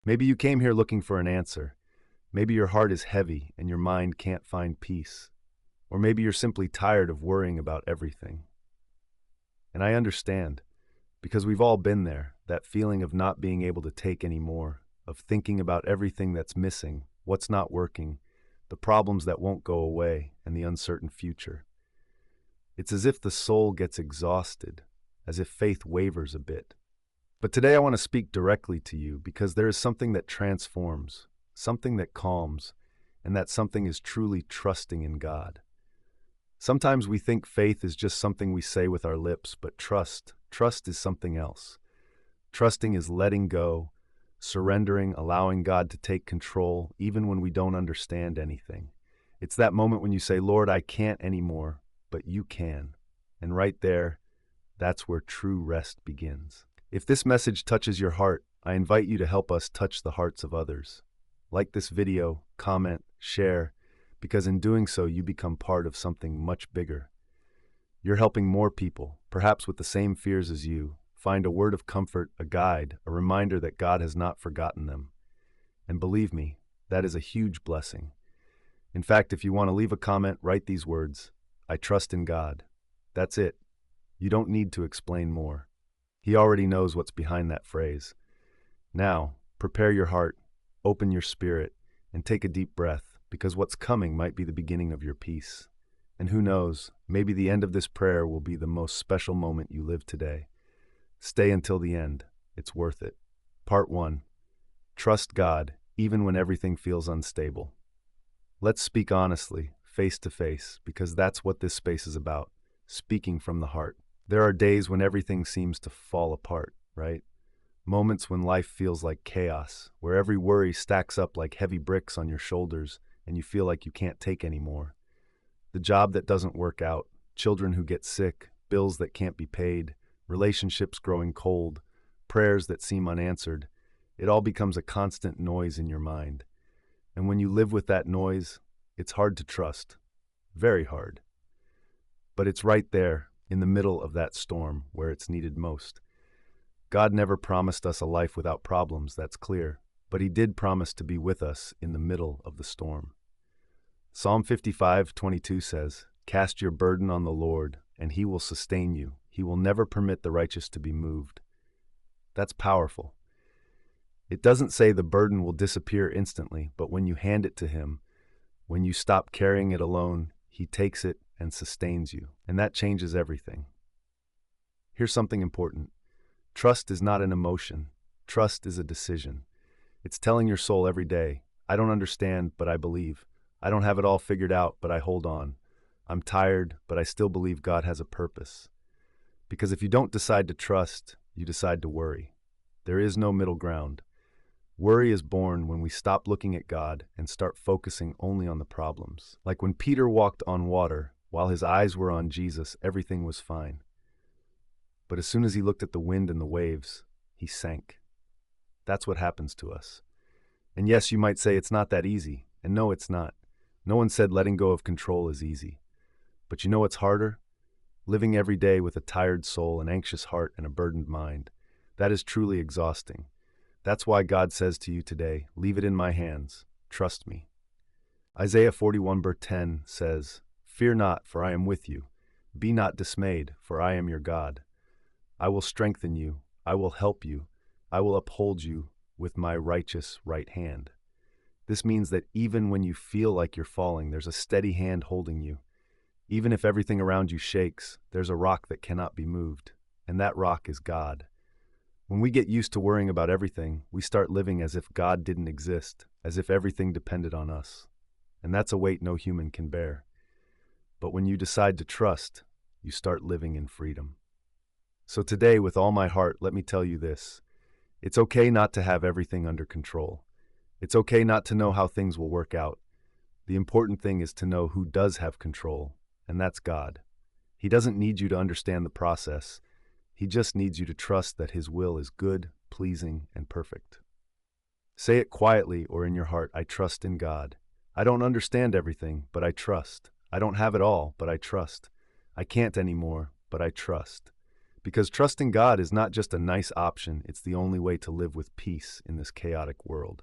Maybe you came here looking for an answer. Maybe your heart is heavy and your mind can't find peace. Or maybe you're simply tired of worrying about everything. And I understand, because we've all been there, that feeling of not being able to take any more, of thinking about everything that's missing, what's not working, the problems that won't go away, and the uncertain future. It's as if the soul gets exhausted, as if faith wavers a bit. But today I want to speak directly to you because there is something that transforms, something that calms, and that something is truly trusting in God. Sometimes we think faith is just something we say with our lips, but trust is something else. Trusting is letting go, surrendering, allowing God to take control, even when we don't understand anything. It's that moment when you say, Lord, I can't anymore, but you can. And right there, that's where true rest begins. If this message touches your heart, I invite you to help us touch the hearts of others. Like this video, comment, share, because in doing so, you become part of something much bigger. You're helping more people, perhaps with the same fears as you, find a word of comfort, a guide, a reminder that God has not forgotten them. And believe me, that is a huge blessing. In fact, if you want to leave a comment, write these words: I trust in God. That's it. You don't need to explain more. He already knows what's behind that phrase. Now, prepare your heart, open your spirit, and take a deep breath, because what's coming might be the beginning of your peace. And who knows, maybe the end of this prayer will be the most special moment you live today. Stay until the end. It's worth it. Part 1. Trust God, even when everything feels unstable. Let's speak honestly, face to face, because that's what this space is about, speaking from the heart. There are days when everything seems to fall apart, right? Moments when life feels like chaos, where every worry stacks up like heavy bricks on your shoulders and you feel like you can't take any more. The job that doesn't work out, children who get sick, bills that can't be paid, relationships growing cold, prayers that seem unanswered. It all becomes a constant noise in your mind. And when you live with that noise, it's hard to trust. Very hard. But it's right there, in the middle of that storm, where it's needed most. God never promised us a life without problems, that's clear, but He did promise to be with us in the middle of the storm. Psalm 55:22 says, Cast your burden on the Lord, and He will sustain you. He will never permit the righteous to be moved. That's powerful. It doesn't say the burden will disappear instantly, but when you hand it to Him, when you stop carrying it alone, He takes it and sustains you, and that changes everything. Here's something important. Trust is not an emotion. Trust is a decision. It's telling your soul every day, I don't understand, but I believe. I don't have it all figured out, but I hold on. I'm tired, but I still believe God has a purpose. Because if you don't decide to trust, you decide to worry. There is no middle ground. Worry is born when we stop looking at God and start focusing only on the problems. Like when Peter walked on water, while his eyes were on Jesus, everything was fine. But as soon as he looked at the wind and the waves, he sank. That's what happens to us. And yes, you might say it's not that easy. And no, it's not. No one said letting go of control is easy. But you know what's harder? Living every day with a tired soul, an anxious heart, and a burdened mind. That is truly exhausting. That's why God says to you today, leave it in my hands. Trust me. Isaiah 41:10 says, Fear not, for I am with you. Be not dismayed, for I am your God. I will strengthen you. I will help you. I will uphold you with my righteous right hand. This means that even when you feel like you're falling, there's a steady hand holding you. Even if everything around you shakes, there's a rock that cannot be moved, and that rock is God. When we get used to worrying about everything, we start living as if God didn't exist, as if everything depended on us. And that's a weight no human can bear. But when you decide to trust, you start living in freedom. So today, with all my heart, let me tell you this. It's okay not to have everything under control. It's okay not to know how things will work out. The important thing is to know who does have control, and that's God. He doesn't need you to understand the process. He just needs you to trust that His will is good, pleasing, and perfect. Say it quietly or in your heart, I trust in God. I don't understand everything, but I trust. I don't have it all, but I trust. I can't anymore, but I trust. Because trusting God is not just a nice option, it's the only way to live with peace in this chaotic world.